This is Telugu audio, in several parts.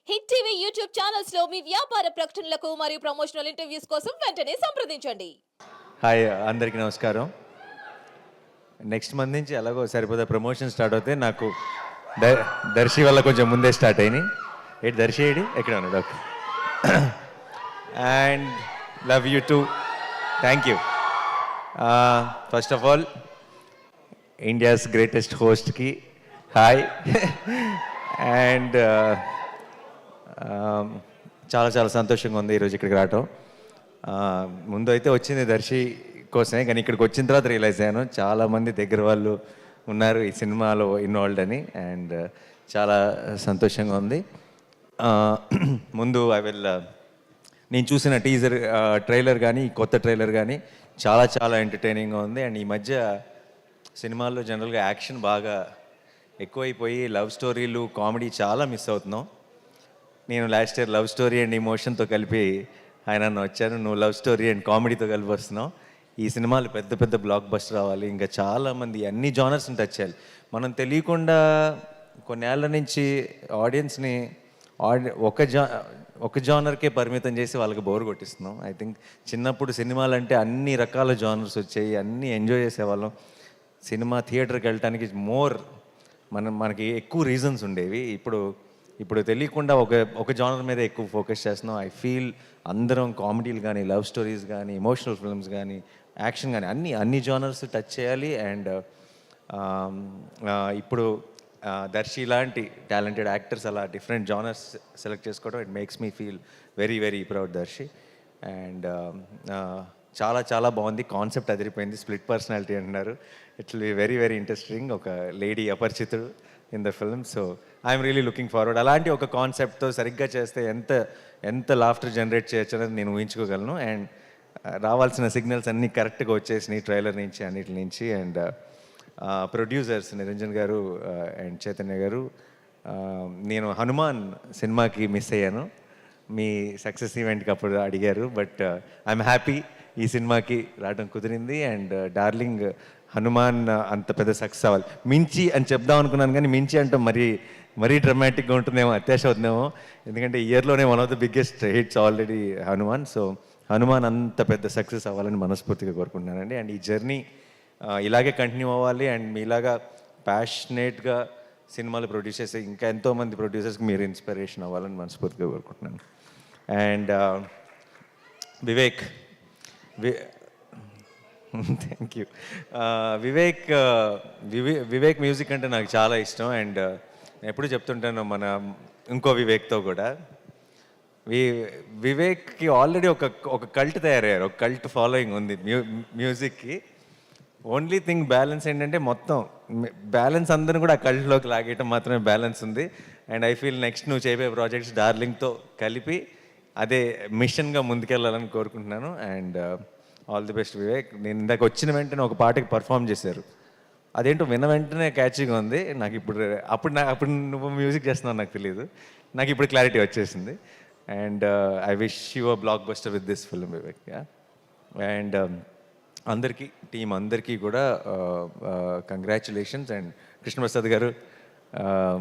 హిట్ టీవీ యూట్యూబ్ ఛానల్స్ లో మీ వ్యాపార ప్రకటనలకు మరియు ప్రమోషనల్ ఇంటర్వ్యూస్ కోసం వెంటనే సంప్రదించండి. హాయ్ అందరికీ నమస్కారం. నెక్స్ట్ మంత్ నుంచి ఎలాగో సరిపోతే ప్రమోషన్ స్టార్ట్ అవుతే నాకు దర్శి వల్ల కొంచెం ముందే స్టార్ట్ అయినాయి. దర్శి ఎక్కడ ఉన్నాడు? Okay. And love you too. Thank you. First of all India's greatest హోస్ట్కి హాయ్. అండ్ చాలా చాలా సంతోషంగా ఉంది ఈరోజు ఇక్కడికి రావటం. ముందు అయితే వచ్చింది దర్శి కోసమే, కానీ ఇక్కడికి వచ్చిన తర్వాత రియలైజ్ అయ్యాను చాలామంది దగ్గర వాళ్ళు ఉన్నారు ఈ సినిమాలో ఇన్వాల్వ్డ్ అని. అండ్ చాలా సంతోషంగా ఉంది. ముందు నేను చూసిన టీజర్ ట్రైలర్ కానీ కొత్త ట్రైలర్ కానీ చాలా చాలా ఎంటర్టైనింగ్గా ఉంది. అండ్ ఈ మధ్య సినిమాల్లో జనరల్గా యాక్షన్ బాగా ఎక్కువైపోయి లవ్ స్టోరీలు కామెడీ చాలా మిస్ అవుతున్నాం. నేను last year love story and ఇమోషన్తో కలిపి ఆయన వచ్చాను, నువ్వు లవ్ స్టోరీ అండ్ కామెడీతో కలిపి వస్తున్నావు. ఈ సినిమాలు పెద్ద పెద్ద బ్లాక్ బస్టర్ రావాలి, ఇంకా చాలామంది అన్ని జానర్స్ని టచ్ చేయాలి. మనం తెలియకుండా కొన్నేళ్ల నుంచి ఆడియన్స్ని ఒక జానర్కే పరిమితం చేసి వాళ్ళకి బోర్ కొట్టిస్తున్నాం. ఐ థింక్ చిన్నప్పుడు సినిమాలు అంటే అన్ని రకాల జానర్స్ వచ్చాయి, అన్నీ ఎంజాయ్ చేసేవాళ్ళం. సినిమా థియేటర్కి వెళ్ళటానికి మనకి ఎక్కువ రీజన్స్ ఉండేవి. ఇప్పుడు తెలియకుండా ఒక జానర్ మీద ఎక్కువ ఫోకస్ చేస్తున్నాం. ఐ ఫీల్ అందరం కామెడీలు కానీ లవ్ స్టోరీస్ కానీ ఎమోషనల్ ఫిల్మ్స్ కానీ యాక్షన్ కానీ అన్ని జానర్స్ టచ్ చేయాలి. అండ్ ఇప్పుడు దర్శి లాంటి టాలెంటెడ్ యాక్టర్స్ అలా డిఫరెంట్ జానర్స్ సెలెక్ట్ చేసుకోవడం it makes me feel very very proud Darshi. And చాలా చాలా బాగుంది, కాన్సెప్ట్ అదిరిపోయింది. స్ప్లిట్ పర్సనాలిటీ అంటున్నారు. It will be very very interesting. ఒక lady Aparichitudu in the film. So I'm really looking forward. అలాంటి ఒక కాన్సెప్ట్తో సరిగ్గా చేస్తే ఎంత లాఫ్టర్ జనరేట్ చేయొచ్చు అనేది నేను ఊహించుకోగలను. అండ్ రావాల్సిన సిగ్నల్స్ అన్నీ కరెక్ట్గా వచ్చేసినాయి ట్రైలర్ నుంచి అన్నిటి నుంచి. అండ్ ప్రొడ్యూసర్స్ నిరంజన్ గారు అండ్ చైతన్య గారు, నేను హనుమాన్ సినిమాకి మిస్ అయ్యాను. మీ సక్సెస్ ఈవెంట్కి అప్పుడు అడిగారు, బట్ ఐఎమ్ హ్యాపీ ఈ సినిమాకి రావడం కుదిరింది. అండ్ డార్లింగ్ హనుమాన్ అంత పెద్ద సక్సెస్ అవ్వాలి. మించి అని చెప్దాం అనుకున్నాను, కానీ మించి అంటే మరీ డ్రమాటిక్గా ఉంటుందేమో, అత్యాశ అవుతుందేమో. ఎందుకంటే ఇయర్లోనే one of the biggest hits already Hanuman. So Hanuman అంత పెద్ద సక్సెస్ అవ్వాలని మనస్ఫూర్తిగా కోరుకుంటున్నానండి. అండ్ ఈ జర్నీ ఇలాగే కంటిన్యూ అవ్వాలి. అండ్ మీలాగా ప్యాషనేట్గా సినిమాలు ప్రొడ్యూస్ చేసే ఇంకా ఎంతోమంది ప్రొడ్యూసర్స్కి మీరు ఇన్స్పిరేషన్ అవ్వాలని మనస్ఫూర్తిగా కోరుకుంటున్నాను. And Vivek thank you. Vivek music అంటే నాకు చాలా ఇష్టం. అండ్ ఎప్పుడు చెప్తుంటాను మన ఇంకో వివేక్తో కూడా, వివేక్కి ఆల్రెడీ ఒక కల్ట్ తయారయ్యారు, ఒక కల్ట్ ఫాలోయింగ్ ఉంది మ్యూజిక్కి. ఓన్లీ థింగ్ బ్యాలెన్స్ ఏంటంటే మొత్తం బ్యాలెన్స్ అందరూ కూడా ఆ కల్ట్లోకి లాగేయటం మాత్రమే బ్యాలెన్స్ ఉంది. అండ్ ఐ ఫీల్ నెక్స్ట్ నువ్వు చేయబోయే ప్రాజెక్ట్స్ డార్లింగ్తో కలిపి అదే మిషన్గా ముందుకెళ్ళాలని కోరుకుంటున్నాను. And all the best Vivek. నేను ఇందాక వచ్చిన వెంటనే ఒక పాటకి పర్ఫామ్ చేశారు, అదేంటో విన్న వెంటనే క్యాచీగా ఉంది నాకు. అప్పుడు నువ్వు మ్యూజిక్ చేస్తున్నావు నాకు తెలియదు, నాకు ఇప్పుడు క్లారిటీ వచ్చేసింది. And I wish you a blockbuster with this film Vivek. And team అందరికీ కూడా congratulations. And Krishnaprasad garu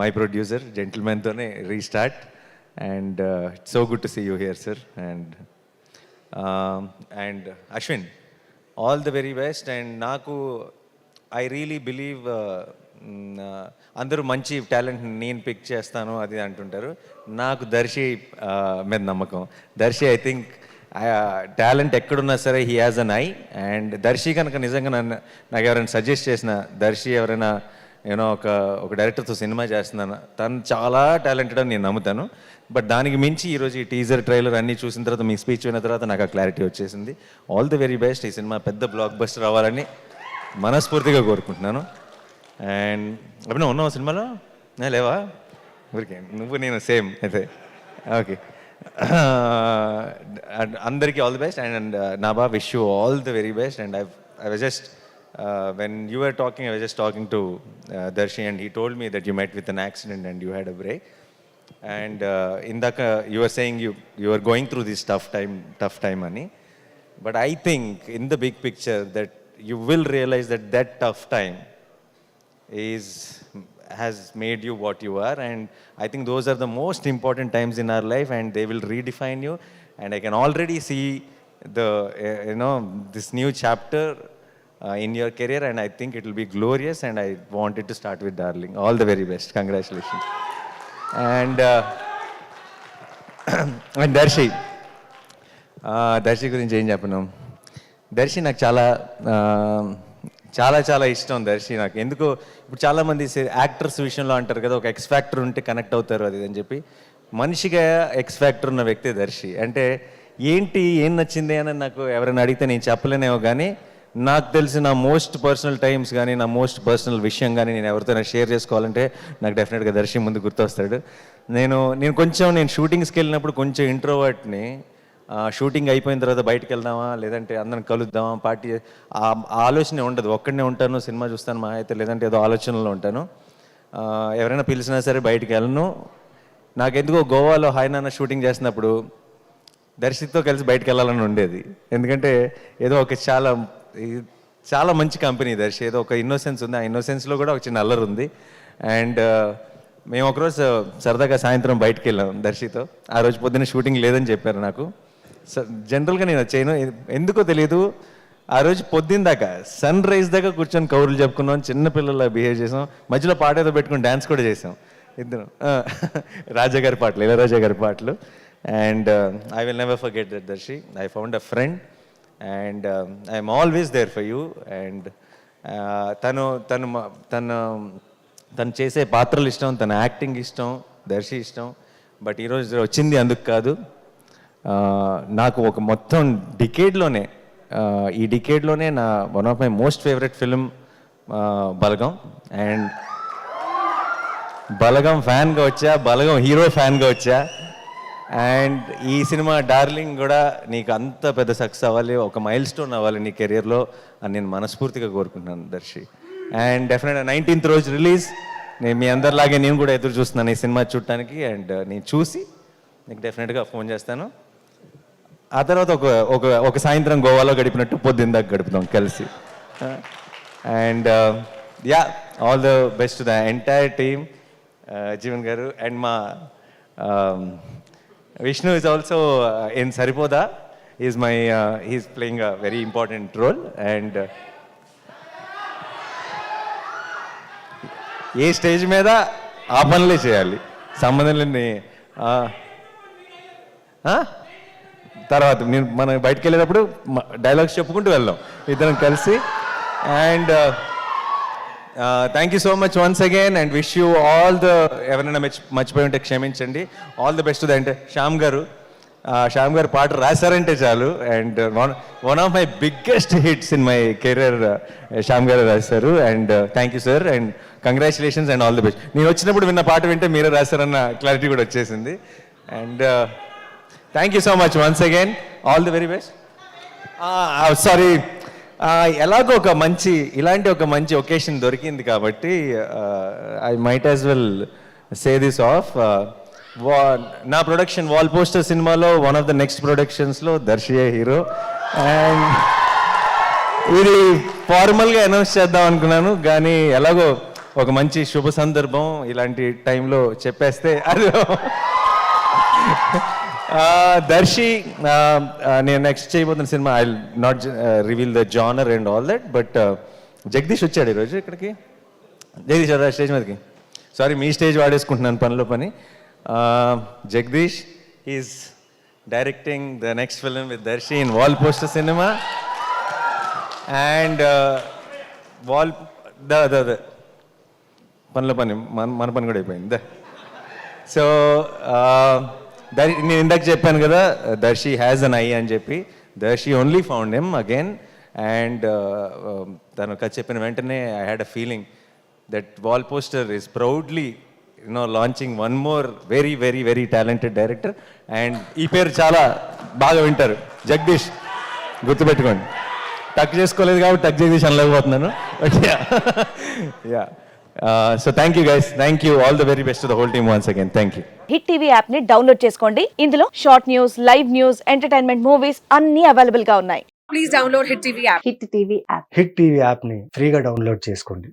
my producer, జెంటిల్మెన్తోనే restart. And it's so good to see you here sir. And Ashwin, all the very best. And నాకు ఐ రియలీ బిలీవ్ అందరూ మంచి టాలెంట్ నేను పిక్ చేస్తాను అది అంటుంటారు. నాకు దర్శి మీద నమ్మకం. దర్శి ఐ థింక్ టాలెంట్ ఎక్కడున్నా సరే he has an eye. And Darshi కనుక నిజంగా నాకు ఎవరైనా సజెస్ట్ చేసిన, దర్శి ఎవరైనా ఒక డైరెక్టర్తో సినిమా చేస్తున్నాను, తను చాలా టాలెంటెడ్ అని నేను నమ్ముతాను. బట్ దానికి మించి ఈరోజు ఈ టీజర్ ట్రైలర్ అన్నీ చూసిన తర్వాత, మీ స్పీచ్ విన్న తర్వాత నాకు ఆ క్లారిటీ వచ్చేసింది. All the very best. ఈ సినిమా పెద్ద బ్లాక్ బస్టర్ అవ్వాలని మనస్ఫూర్తిగా కోరుకుంటున్నాను. అండ్ అప్పుడు ఉన్నావు సినిమాలో లేవా? ఊరికే నువ్వు నేను సేమ్ అయితే. ఓకే, అందరికీ all the best. And Naba wish you all the very best. And I was just when you were talking, I was just talking to Darshi, and he told me that you met with an accident and you had a break. And indaka you were saying you were going through this tough time ani. But I think in the big picture that you will realize that tough time is has made you what you are, and I think those are the most important times in our life, and they will redefine you. And I can already see the this new chapter in your career, and I think it will be glorious, and I want it to start with Darling. All the very best. Congratulations. And and Darshi గురించి ఏం చెప్పను. దర్శి నాకు చాలా చాలా చాలా ఇష్టం. దర్శి నాకు ఎందుకో ఇప్పుడు చాలామంది యాక్టర్స్ విషయంలో అంటారు కదా, ఒక ఎక్స్ ఫ్యాక్టర్ ఉంటే కనెక్ట్ అవుతారు అది అని చెప్పి. మనిషిగా ఎక్స్ ఫ్యాక్టర్ ఉన్న వ్యక్తి దర్శి. అంటే ఏం నచ్చింది అని నాకు ఎవరైనా అడిగితే నేను చెప్పలేనేమో, కానీ నాకు తెలిసిన మోస్ట్ పర్సనల్ టైమ్స్ కానీ నా మోస్ట్ పర్సనల్ విషయం కానీ నేను ఎవరితోనే షేర్ చేసుకోవాలంటే నాకు డెఫినెట్గా దర్శి ముందు గుర్తొస్తాడు. నేను షూటింగ్స్కి వెళ్ళినప్పుడు కొంచెం ఇంట్రోవర్ట్ని. షూటింగ్ అయిపోయిన తర్వాత బయటకు వెళ్దామా, లేదంటే అందరం కలుద్దామా, పార్టీ, ఆ ఆలోచన ఉండదు. ఒక్కడనే ఉంటాను, సినిమా చూస్తాను మా అయితే, లేదంటే ఏదో ఆలోచనలో ఉంటాను. ఎవరైనా పిలిచినా సరే బయటికి వెళ్ళను. నాకెందుకో గోవాలో హాయ్ నాన్న షూటింగ్ చేసినప్పుడు దర్శితో కలిసి బయటకు వెళ్ళాలని ఉండేది. ఎందుకంటే ఏదో ఒక చాలా మంచి కంపెనీ దర్శి, ఏదో ఒక ఇన్నోసెన్స్ ఉంది. ఆ ఇన్నోసెన్స్లో కూడా ఒక చిన్న అల్లరి ఉంది. అండ్ మేము ఒకరోజు సరదాగా సాయంత్రం బయటకు వెళ్ళాం దర్శితో. ఆ రోజు పొద్దున్న షూటింగ్ లేదని చెప్పారు నాకు. జనరల్గా నేను చేయను, ఎందుకో తెలియదు. ఆ రోజు పొద్దున్న దాకా సన్ రైజ్ దాకా కూర్చొని కౌరులు చెప్పుకున్నాం, చిన్నపిల్లల బిహేవ్ చేసాం, మధ్యలో పాట ఏదో పెట్టుకుని డ్యాన్స్ కూడా చేసాం ఇద్దరు. రాజా గారి పాటలు, ఇళయరాజా గారి పాటలు. And I will never forget that Darshi. I found a friend and I'm always there for you. And తను చేసే పాత్రలు ఇష్టం, తన యాక్టింగ్ ఇష్టం, దర్శి ఇష్టం. బట్ ఈరోజు వచ్చింది అందుకు కాదు. నాకు ఒక మొత్తం డికేడ్లోనే, ఈ డికేడ్లోనే నా one of my most favourite film Balagam. And Balagam ఫ్యాన్గా వచ్చా, బలగం హీరో ఫ్యాన్గా వచ్చా. అండ్ ఈ సినిమా డార్లింగ్ కూడా నీకు అంత పెద్ద సక్సెస్ అవ్వాలి, ఒక మైల్ స్టోన్ అవ్వాలి నీ కెరియర్లో అని నేను మనస్ఫూర్తిగా కోరుకుంటున్నాను దర్శి. అండ్ డెఫినెట్గా 19th రోజు రిలీజ్. నేను మీ అందరిలాగే నేను కూడా ఎదురు చూస్తున్నాను ఈ సినిమా చూడటానికి. అండ్ నేను చూసి నీకు డెఫినెట్గా ఫోన్ చేస్తాను. ఆ తర్వాత ఒక సాయంత్రం గోవాలో గడిపినట్టు పొద్దున్న గడుపుతాం కలిసి. And yeah, all the best to the entire team. Jeevan గారు అండ్ మా Vishnu is also in Saripoda. He's playing a very important role. And A stage మీద ఆ పనులే చేయాలి, సంబంధం లేని. తర్వాత మనం బయటకు వెళ్ళేటప్పుడు డైలాగ్స్ చెప్పుకుంటూ వెళ్దాం ఇద్దరం కలిసి. And thank you so much once again and wish you all the, ఎవరైనా మర్చిపోయి ఉంటే క్షమించండి. All the best. అంటే శ్యామ్ గారు పాట రాశారంటే చాలు. And one of my biggest hits in my career Shyam గారు రాశారు. And thank you sir and congratulations and all the best. నేను వచ్చినప్పుడు విన్న పాట వింటే మీరే రాశారన్న క్లారిటీ కూడా వచ్చేసింది. And thank you so much once again. All the very best. Sorry, ఎలాగో ఇలాంటి ఒక మంచి ఒకేషన్ దొరికింది కాబట్టి I might as well say this off. నా ప్రొడక్షన్ వాల్ పోస్టర్ సినిమాలో వన్ ఆఫ్ ద నెక్స్ట్ ప్రొడక్షన్స్లో దర్శియే హీరో. అండ్ ఇది ఫార్మల్గా అనౌన్స్ చేద్దాం అనుకున్నాను, కానీ ఎలాగో ఒక మంచి శుభ సందర్భం ఇలాంటి టైంలో చెప్పేస్తే అది. దర్శి నేను నెక్స్ట్ చేయబోతున్న cinema, I not reveal the genre and all that, but Jagadish వచ్చాడు ఈరోజు ఇక్కడికి. జగదీష్ స్టేజ్ మీదకి. సారీ, మీ స్టేజ్ వాడేసుకుంటున్నాను పనిలో పని. Jagadish is directing the next film with Darshi in Wall Poster cinema. And the పనిలో పని మన పని కూడా అయిపోయింది. సో నేను ఇందాక చెప్పాను కదా, దర్శి హ్యాజ్ అన్ ఐ అని చెప్పి. Darshi only found him again. And తను కథ చెప్పిన వెంటనే I had a feeling that Wall Poster is proudly launching one more very very very talented director. And ఈ పేరు చాలా బాగా వింటారు, జగదీష్, గుర్తుపెట్టుకోండి. టక్ చేసుకోలేదు కాబట్టి టక్ జగదీష్ అనలేకపోతున్నాను. But yeah. So thank you guys, thank you, all the very best to the whole team once again. Thank you. Hit TV app ని డౌన్లోడ్ చేసుకోండి. ఇందులో short news, live news, entertainment movies అన్ని అవైలబుల్ గా ఉన్నాయి. Please download hit TV app. Hit TV యాప్ని ఫ్రీగా డౌన్లోడ్ చేసుకోండి.